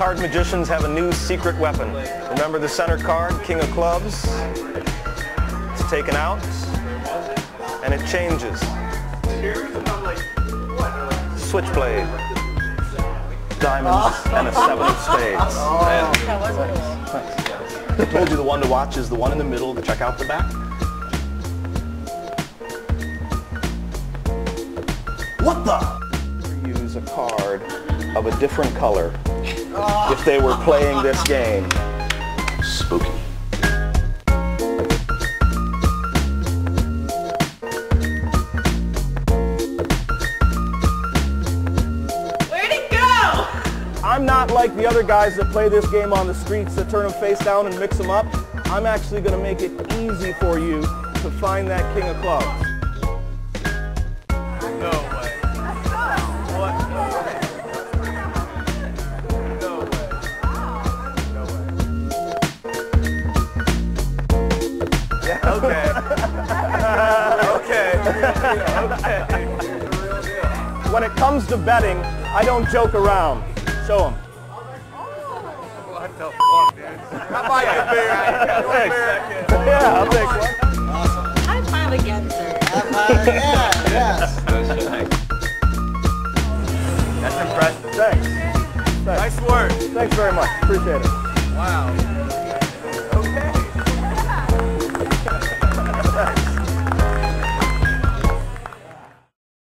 Card magicians have a new secret weapon. Remember the center card, King of Clubs? It's taken out, and it changes. Switchblade. Diamonds and a 7 of spades. I told you the one to watch is the one in the middle. To check out the back. What the? Use a card of a different color if they were playing this game. Spooky. I'm not like the other guys that play this game on the streets that turn them face down and mix them up. I'm actually going to make it easy for you to find that King of Clubs. No way. What? No way. No way. Yeah. Okay. Okay. When it comes to betting, I don't joke around. Show him. What the fuck, dude? That might be big. Thanks. Yeah, I'll take one. Awesome. High five again, sir. High five. Yeah, yes. That's impressive. Thanks. Nice work. Thanks very much. Appreciate it. Wow.